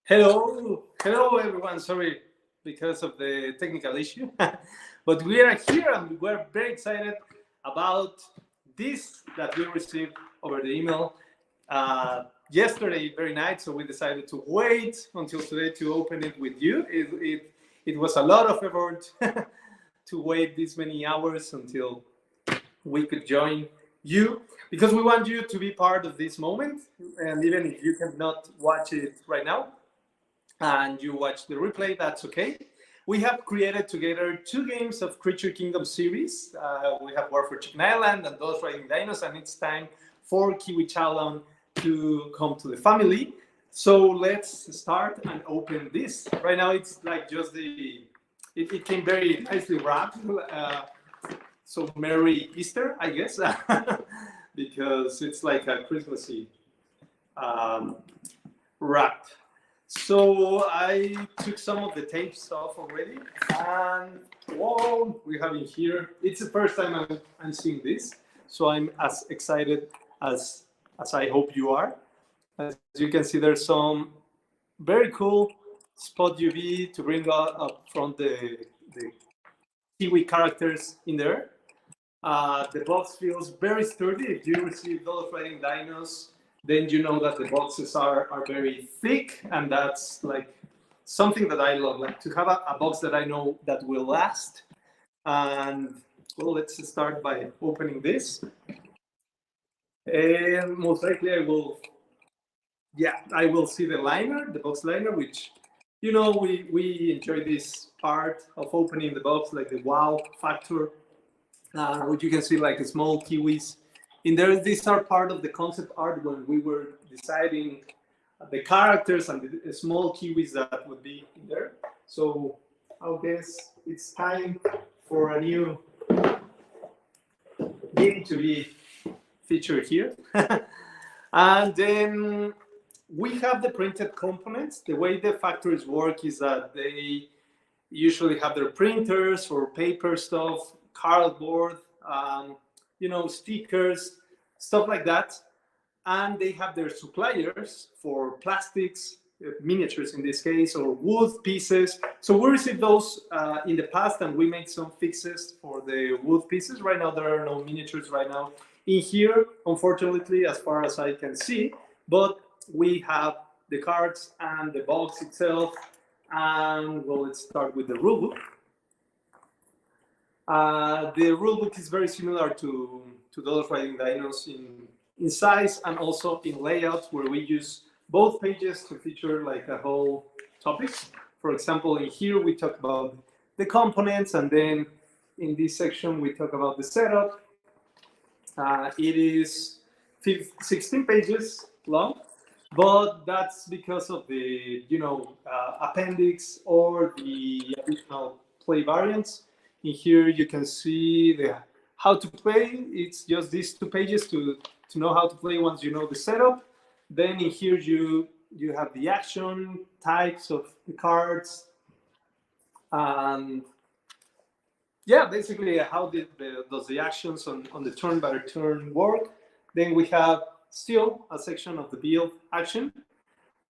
Hello everyone. Sorry because of the technical issue, but we are here and we're very excited about this that we received over the email yesterday, very night. So we decided to wait until today to open it with you. It was a lot of effort to wait this many hours until we could join you because we want you to be part of this moment. And even if you cannot watch it right now, and you watch the replay, that's okay. We have created together 2 games of Creature Kingdom series. We have War for Chicken Island and Those Riding Dinos, and it's time for Kiwi Chalon to come to the family. So let's start and open this. Right now it's like just it came very nicely wrapped. So Merry Easter, I guess, because it's like a Christmassy wrap. So I took some of the tapes off already, and whoa, we have in here. It's the first time I'm seeing this, so I'm as excited as I hope you are. As you can see, there's some very cool spot UV to bring up front the Kiwi characters in there. The box feels very sturdy. If you receive those Riding Dinos, then you know that the boxes are very thick, and that's like something that I love, like to have a box that I know that will last. And well, let's start by opening this. And most likely I will see the liner, the box liner, which, you know, we enjoy this part of opening the box, like the wow factor, which you can see like small kiwis in there. These are part of the concept art when we were deciding the characters and the small kiwis that would be in there. So I guess it's time for a new game to be featured here. And then we have the printed components. The way the factories work is that they usually have their printers or paper stuff, cardboard, stickers, stuff like that. And they have their suppliers for plastics, miniatures in this case, or wood pieces. So we received those in the past, and we made some fixes for the wood pieces. Right now, there are no miniatures right now in here, unfortunately, as far as I can see. But we have the cards and the box itself. And well, let's start with the rulebook. The rulebook is very similar to those Riding Dinos in size and also in layout, where we use both pages to feature like a whole topic. For example, in here we talk about the components, and then in this section we talk about the setup. It is 16 pages long, but that's because of the appendix or the additional play variants. In here you can see the how to play. It's just these 2 pages to know how to play once you know the setup. Then in here you have the action types of the cards, and yeah, basically how does the actions on the turn by turn work. Then we have still a section of the build action.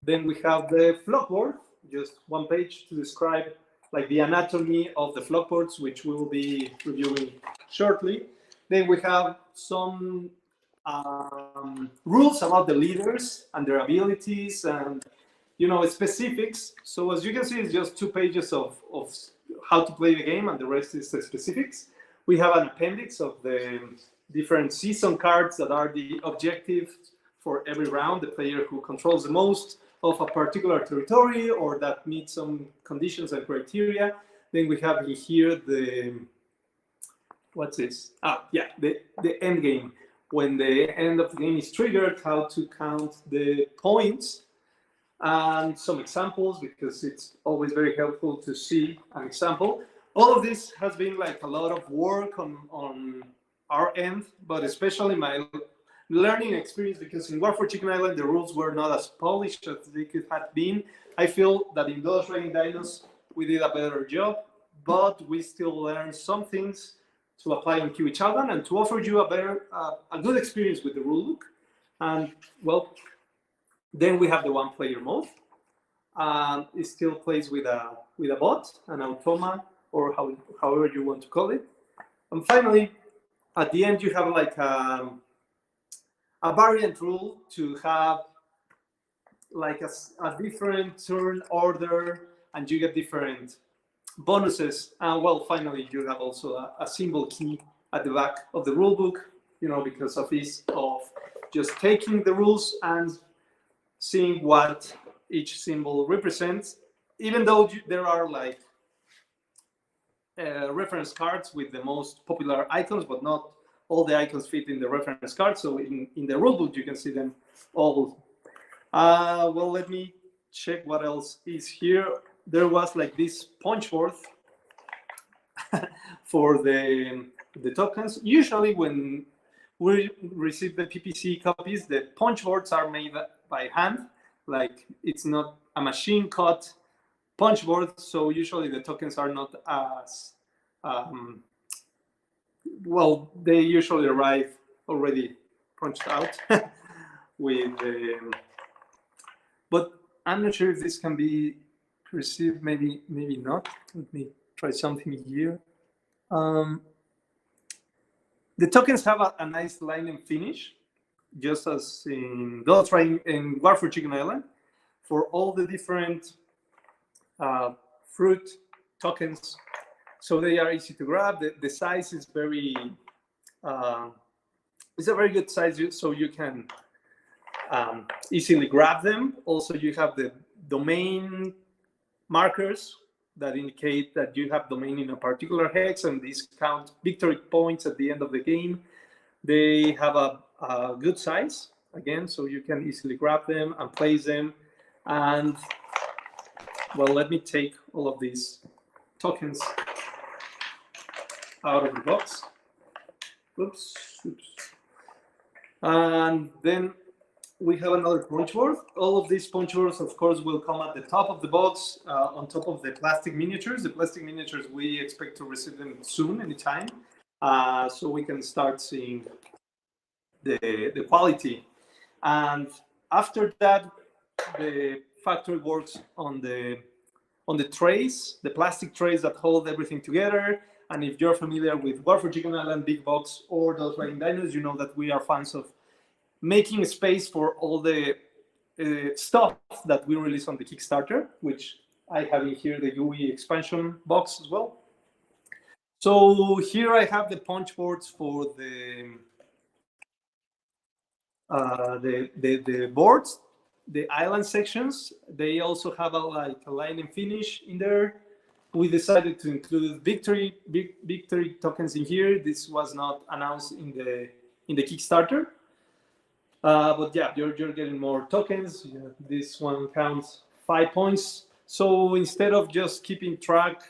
Then we have the flockboard, just 1 page to describe like the anatomy of the flockboards, which we will be reviewing shortly. Then we have some rules about the leaders and their abilities and specifics. So as you can see, it's just 2 pages of how to play the game, and the rest is the specifics. We have an appendix of the different season cards that are the objective for every round. The player who controls the most of a particular territory or that meets some conditions and criteria. Then we have here the what's this? The end game. When the end of the game is triggered, how to count the points, and some examples, because it's always very helpful to see an example. All of this has been like a lot of work on our end, but especially my learning experience, because in War for Chicken Island the rules were not as polished as they could have been. I feel that in Those Riding Dinos we did a better job, but we still learned some things to apply in Kiwi Chalon and to offer you a good experience with the rulebook. And well, then we have the 1-player mode. and it still plays with a bot, an automa, or however you want to call it. And finally, at the end, you have like a variant rule to have like a different turn order, and you get different bonuses. And well, finally, you have also a symbol key at the back of the rule book, because of ease of just taking the rules and seeing what each symbol represents, even though there are like reference cards with the most popular icons, but not all the icons fit in the reference card. So in the rulebook, you can see them all. Well, let me check what else is here. There was like this punchboard for the tokens. Usually when we receive the PPC copies, the punchboards are made by hand. Like it's not a machine cut punchboard, so usually the tokens are not as well. They usually arrive already punched out with but I'm not sure if this can be received. Maybe not. Let me try something here. The tokens have a nice line and finish, just as in Ghost Train and War for Chicken Island, for all the different fruit tokens. So they are easy to grab. The size is very, it's a very good size, so you can easily grab them. Also, you have the domain markers that indicate that you have domain in a particular hex, and these count victory points at the end of the game. They have a good size, again, so you can easily grab them and place them. And well, let me take all of these tokens out of the box. Oops. And then we have another punchboard. All of these punchboards, of course, will come at the top of the box, on top of the plastic miniatures. The plastic miniatures, we expect to receive them soon, anytime, so we can start seeing the quality. And after that, the factory works on the trays, the plastic trays that hold everything together. And if you're familiar with War for Chicken Island, Big Box, or Those Flying Dinos, you know that we are fans of making space for all the stuff that we release on the Kickstarter, which I have in here, the GUI expansion box as well. So here I have the punchboards for the boards, the island sections. They also have a line and finish in there. We decided to include victory tokens in here. This was not announced in the Kickstarter. But yeah, you're getting more tokens. Yeah, this one counts 5 points. So instead of just keeping track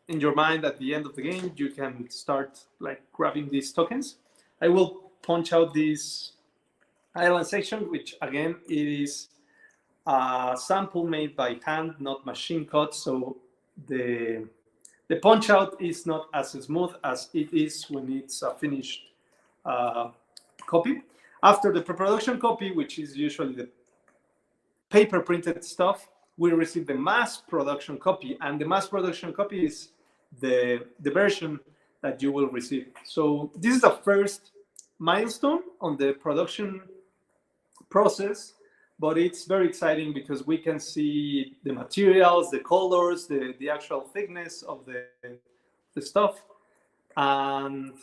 in your mind at the end of the game, you can start like grabbing these tokens. I will punch out this island section, which again, it is a sample made by hand, not machine cut. So the punch out is not as smooth as it is when it's a finished copy. After the pre-production copy, which is usually the paper printed stuff, we receive the mass production copy, and the mass production copy is the version that you will receive. So this is the first milestone on the production process, but it's very exciting because we can see the materials, the colors, the actual thickness of the stuff. And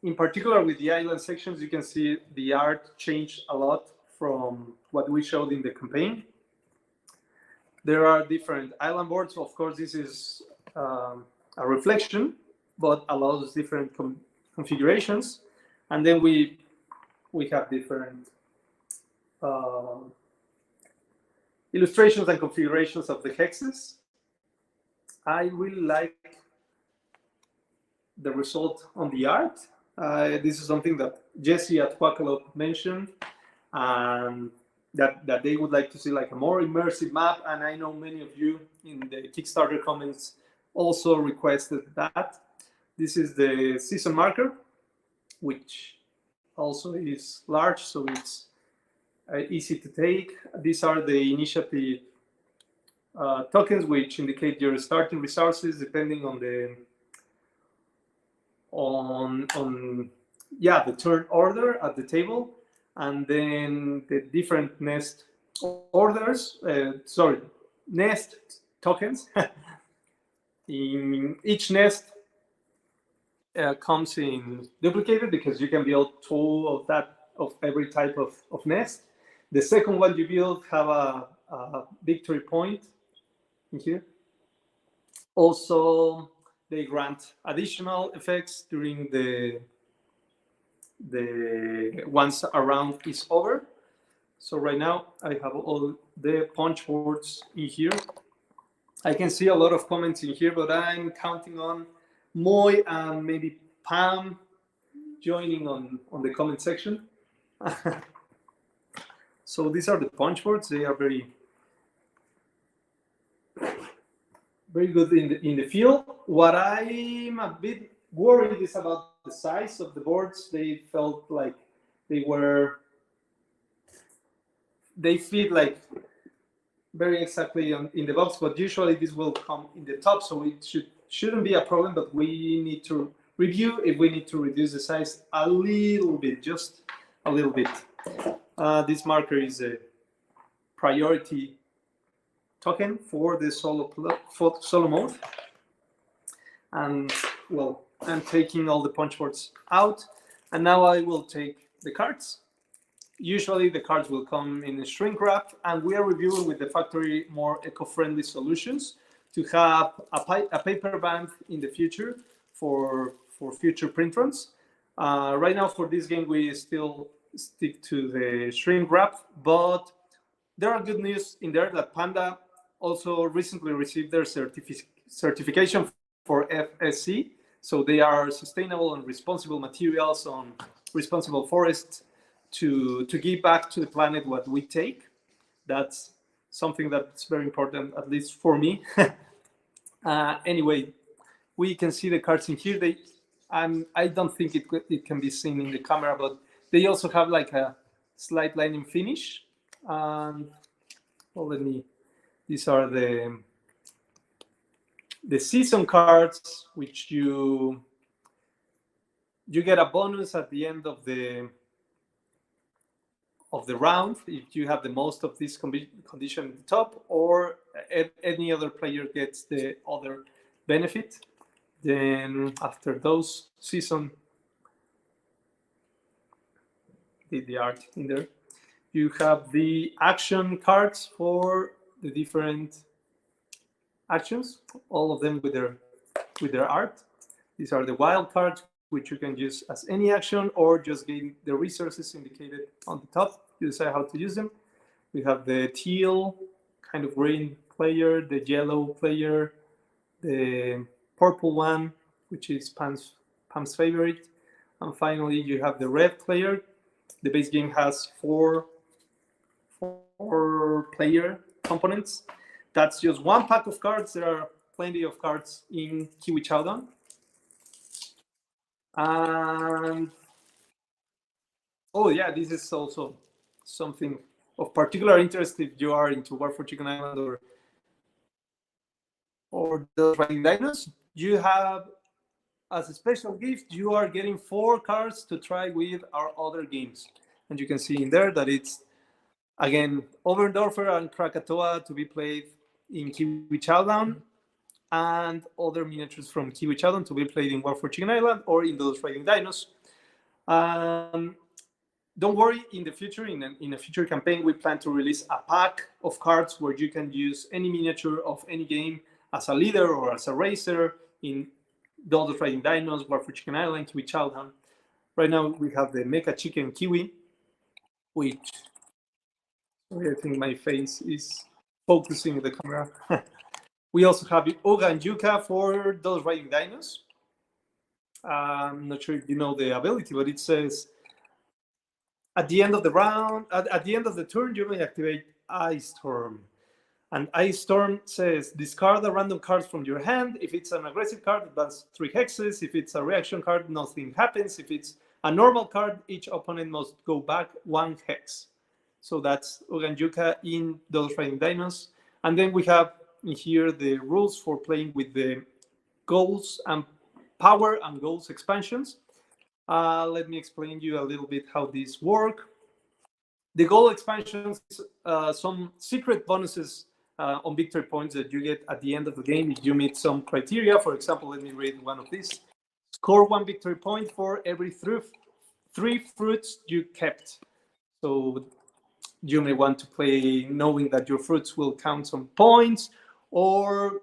in particular with the island sections, you can see the art changed a lot from what we showed in the campaign. There are different island boards. Of course, this is a reflection, but allows different configurations. And then we have different illustrations and configurations of the hexes. I really like the result on the art. This is something that Jesse at Quackalope mentioned, and that they would like to see like a more immersive map. And I know many of you in the Kickstarter comments also requested that. This is the season marker, which also is large, so it's easy to take. These are the initiative tokens which indicate your starting resources depending on the the turn order at the table, and then the different nest orders. Nest tokens. In each nest comes in duplicated because you can build 2 of every type of nest. The second one you build have a victory point in here. Also, they grant additional effects during the once a round is over. So right now I have all the punchboards in here. I can see a lot of comments in here, but I'm counting on Moy and maybe Pam joining on the comment section. So these are the punchboards. They are very good in the field. What I'm a bit worried is about the size of the boards. They felt like they fit like very exactly in the box, but usually this will come in the top, so it shouldn't be a problem, but we need to review if we need to reduce the size a little bit, just a little bit. This marker is a priority token for the solo mode. And well, I'm taking all the punchboards out, and now I will take the cards. Usually the cards will come in a shrink wrap, and we are reviewing with the factory more eco-friendly solutions to have a paper band in the future for future print runs. Right now for this game, we still stick to the shrink wrap, but there are good news in there that Panda also recently received their certification for FSC. So they are sustainable and responsible materials on responsible forests to give back to the planet what we take. That's something that's very important, at least for me. Anyway, we can see the cards in here. I don't think it can be seen in the camera, but they also have like a slight lining finish. Well, these are the season cards, which you get a bonus at the end of the round if you have the most of this condition at the top, or any other player gets the other benefit. Then after those season, the art in there, you have the action cards for the different actions, all of them with their art. These are the wild cards, which you can use as any action or just gain the resources indicated on the top. You decide how to use them. We have the teal kind of green player, the yellow player, the purple one, which is Pam's favorite, and finally you have the red player. The base game has four player components. That's just one pack of cards. There are plenty of cards in Kiwi Chowdown. And oh yeah, this is also something of particular interest if you are into War for Chicken Island or the Riding Dinos. You have, as a special gift, you are getting 4 cards to try with our other games. And you can see in there that it's, again, Oberndorfer and Krakatoa to be played in Kiwi Chowdown, and other miniatures from Kiwi Chowdown to be played in War for Chicken Island or in those Riding Dinos. Don't worry, in the future, in a future campaign, we plan to release a pack of cards where you can use any miniature of any game as a leader or as a racer in those Riding Dinos, War for Chicken Island, Kiwi Chowdown. Right now, we have the Mecha Chicken Kiwi, which I think my face is focusing the camera. We also have Oga and Yuka for those Riding Dinos. I'm not sure if you know the ability, but it says at the end of the round, at the end of the turn, you may activate Ice Storm. And Ice Storm says discard a random card from your hand. If it's an aggressive card, it does 3 hexes. If it's a reaction card, nothing happens. If it's a normal card, each opponent must go back 1 hex. So that's Oga and Yuka in those Riding Dinos. And then we have in here the rules for playing with the goals and power and goals expansions. Let me explain you a little bit how these work. The goal expansions, some secret bonuses on victory points that you get at the end of the game if you meet some criteria. For example, let me read one of these. Score 1 victory point for every 3 fruits you kept. So you may want to play knowing that your fruits will count some points, or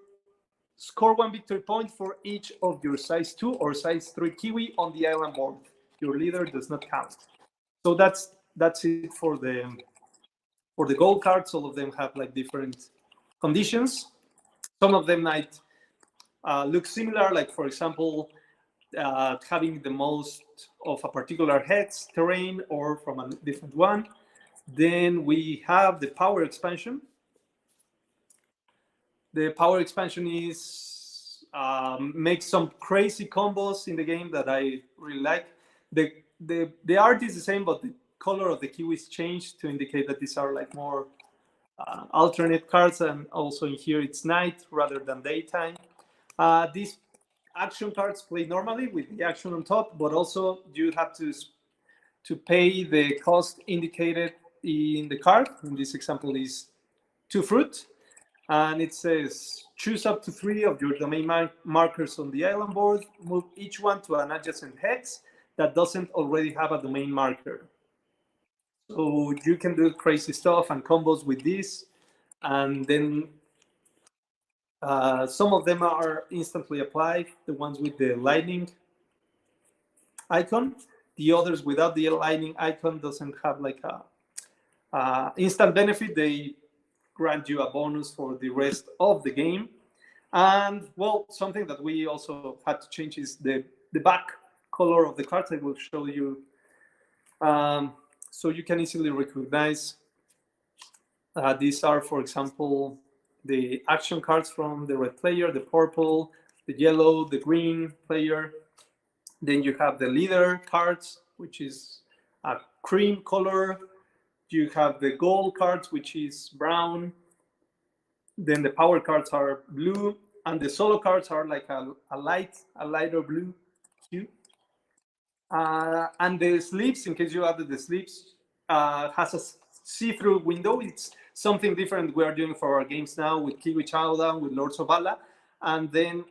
score 1 victory point for each of your size 2 or size 3 kiwi on the island board. Your leader does not count. So that's it for the gold cards. All of them have like different conditions. Some of them might look similar, like for example, having the most of a particular hex terrain or from a different one. Then we have the power expansion. The power expansion is makes some crazy combos in the game that I really like. The art is the same, but the color of the kiwis changed to indicate that these are like more alternate cards, and also in here it's night rather than daytime. These action cards play normally with the action on top, but also you have to pay the cost indicated in the card. In this example is 2 fruit, and it says choose up to 3 of your domain markers on the island board, move each one to an adjacent hex that doesn't already have a domain marker. So you can do crazy stuff and combos with this, and then some of them are instantly applied, the ones with the lightning icon. The others without the lightning icon doesn't have like a instant benefit. They grant you a bonus for the rest of the game. And well, something that we also had to change is the back color of the cards. I will show you so you can easily recognize. These are, for example, the action cards from the red player, the purple, the yellow, the green player. Then you have the leader cards, which is a cream color. You have the gold cards, which is brown. Then the power cards are blue, and the solo cards are like a lighter blue hue. And the sleeves, in case you added the sleeves, has a see-through window. It's something different we are doing for our games now with Kiwi Chowdown, with Lords of Bala, and then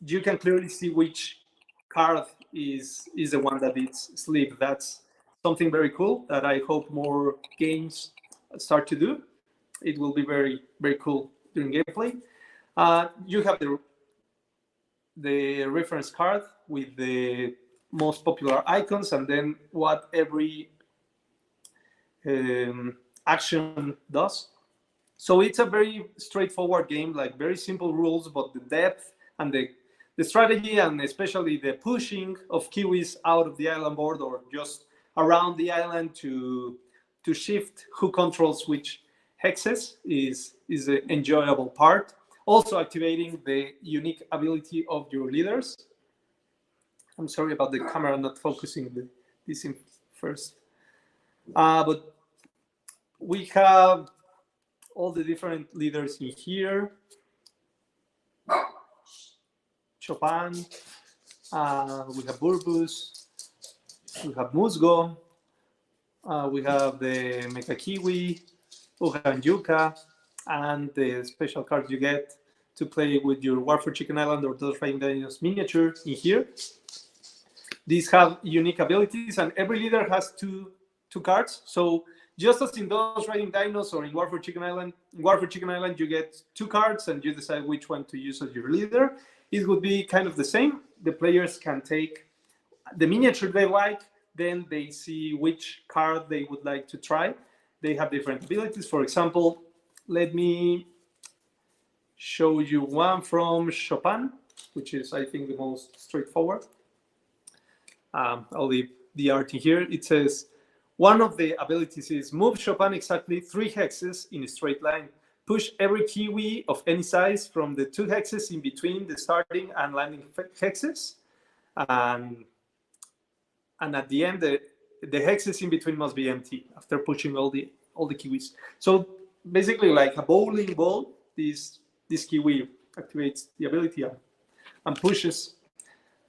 you can clearly see which card is the one that it's sleeved. That's something very cool that I hope more games start to do. It will be very, very cool during gameplay. You have the reference card with the most popular icons, and then what every action does. So it's a very straightforward game, like very simple rules, but the depth and the strategy, and especially the pushing of kiwis out of the island board or just around the island to shift who controls which hexes is the enjoyable part. Also activating the unique ability of your leaders. I'm sorry about the camera not focusing this in first. But we have all the different leaders in here. Chopin, we have Burbus, we have Musgo, we have the Mecha Kiwi, Uga and Yuka, and the special cards you get to play with your War for Chicken Island or Those Riding Dinos miniature in here. These have unique abilities, and every leader has two cards. So just as in Those Riding Dinos or in War for Chicken Island, you get 2 cards and you decide which one to use as your leader. It would be kind of the same. The players can take the miniature they like, then they see which card they would like to try. They have different abilities. For example, let me show you one from Chopin, which is, I think, the most straightforward. I'll leave the art in here. It says, one of the abilities is move Chopin exactly 3 hexes in a straight line. Push every kiwi of any size from the 2 hexes in between the starting and landing hexes. And at the end, the hexes in between must be empty after pushing all the kiwis. So basically like a bowling ball, this this kiwi activates the ability and pushes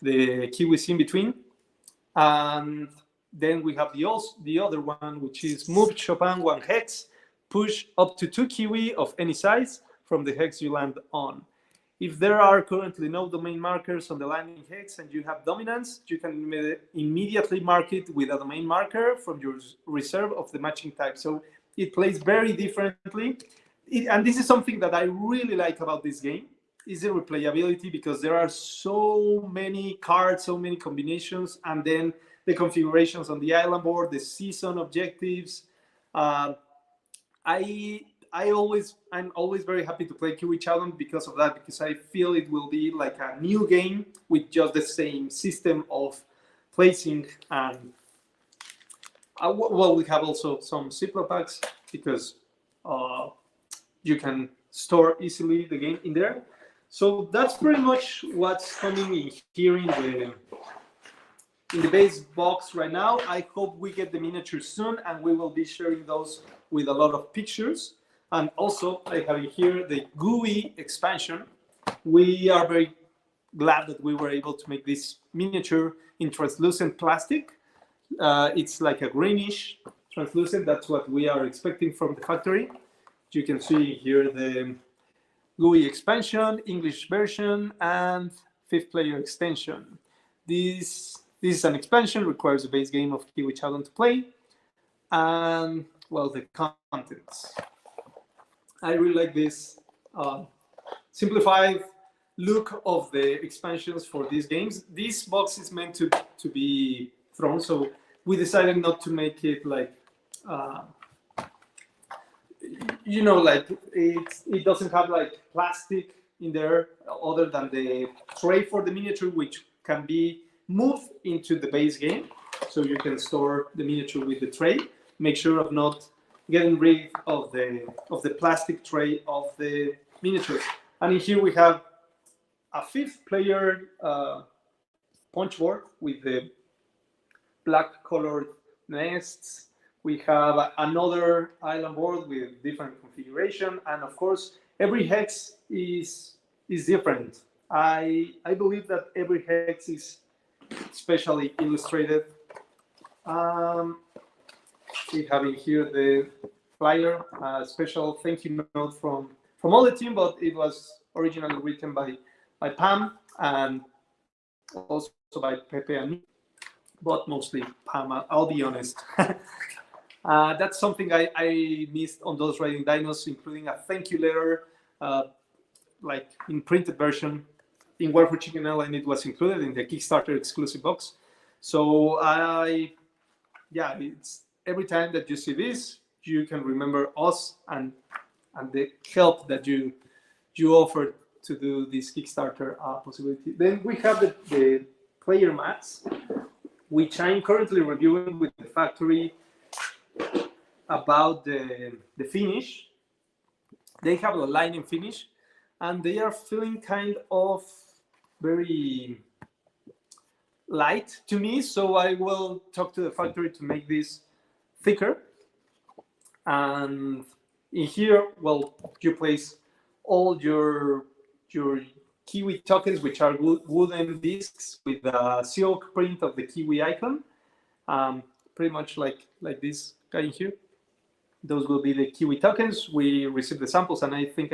the kiwis in between. And then we have the other one, which is move Chopin 1 hex, push up to 2 kiwi of any size from the hex you land on. If there are currently no domain markers on the landing hex and you have dominance, you can immediately mark it with a domain marker from your reserve of the matching type. So it plays very differently. And this is something that I really like about this game, is the replayability, because there are so many cards, so many combinations, and then the configurations on the island board, the season objectives. I'm always very happy to play Kiwi Challenge because of that, because I feel it will be like a new game with just the same system of placing. And well, we have also some Ziploc packs because you can store easily the game in there. So that's pretty much what's coming in here in the base box right now. I hope we get the miniatures soon, and we will be sharing those with a lot of pictures. And also, I have here the GUI expansion. We are very glad that we were able to make this miniature in translucent plastic. It's like a greenish translucent. That's what we are expecting from the factory. You can see here the GUI expansion, English version, and 5th player extension. This is an expansion, requires a base game of Kiwi Challenge to play. And, well, the contents. I really like this simplified look of the expansions for these games. This box is meant to be thrown, so we decided not to make it like, you know, like it doesn't have like plastic in there other than the tray for the miniature, which can be moved into the base game. So you can store the miniature with the tray. Make sure of not getting rid of the plastic tray of the miniature. And in here we have a 5th player punchboard with the black colored nests. We have another island board with different configuration, and of course every hex is different. I believe that every hex is specially illustrated. We have in here the flyer, a special thank you note from all the team, but it was originally written by Pam and also by Pepe and me, but mostly Pam, I'll be honest. That's something I missed on Those Riding Dinos, including a thank you letter, like in printed version in War for Chicken Island. It was included in the Kickstarter exclusive box. So yeah, it's every time that you see this, you can remember us and the help that you offered to do this Kickstarter possibility. Then we have the player mats, which I'm currently reviewing with the factory about the finish. They have a lining finish, and they are feeling kind of very light to me. So I will talk to the factory to make this thicker. And in here, well, you place all your Kiwi tokens, which are wooden discs with a silk print of the Kiwi icon, pretty much like this guy in here. Those will be the Kiwi tokens. We received the samples, and I think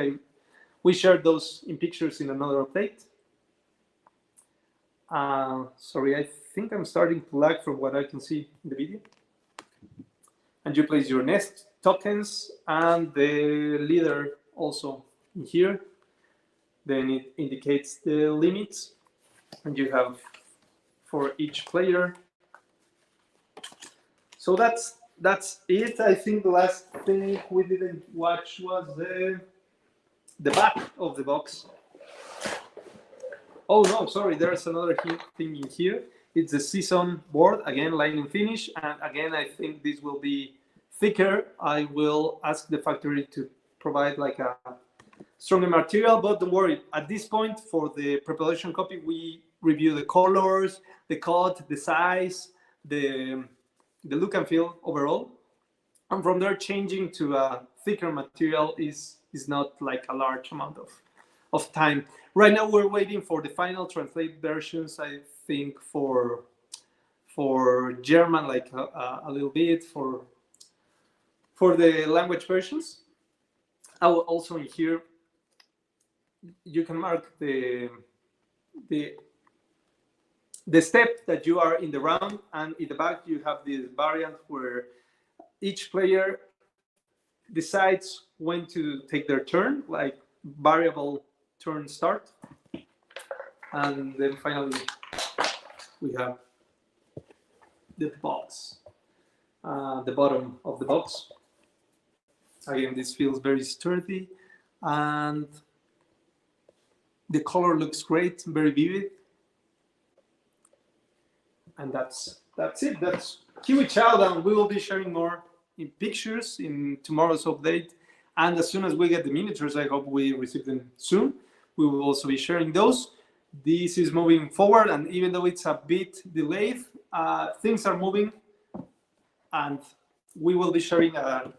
we shared those in pictures in another update. Sorry, I think I'm starting to lag from what I can see in the video. And you place your nest tokens and the leader also in here. Then it indicates the limits, and you have for each player. So that's it. I think the last thing we didn't watch was the back of the box. Oh no, sorry, there's another thing in here. It's the season board, again, line and finish. And again, I think this will be thicker. I will ask the factory to provide like a stronger material, but don't worry. At this point, for the preparation copy, we review the colors, the cut, the size, the look and feel overall. And from there, changing to a thicker material is not like a large amount of time. Right now, we're waiting for the final translate versions. I think for German, like a little bit for the language versions. I will also in here you can mark the step that you are in the round, and in the back you have this variant where each player decides when to take their turn, like variable turn start. And then finally we have the box, the bottom of the box. Again, this feels very sturdy, and the color looks great, very vivid. And that's it. That's Kiwi Child, and we will be sharing more in pictures in tomorrow's update. And as soon as we get the miniatures, I hope we receive them soon, we will also be sharing those. This is moving forward, and even though it's a bit delayed, things are moving, and we will be sharing a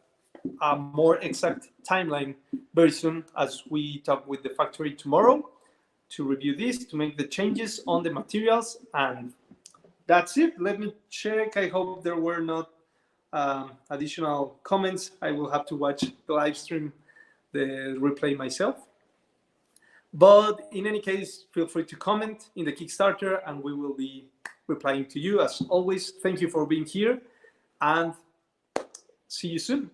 more exact timeline very soon as we talk with the factory tomorrow to review this, to make the changes on the materials. And that's it. Let me check. I hope there were not additional comments. I will have to watch the live stream, the replay myself. But in any case, feel free to comment in the Kickstarter, and we will be replying to you as always. Thank you for being here, and see you soon.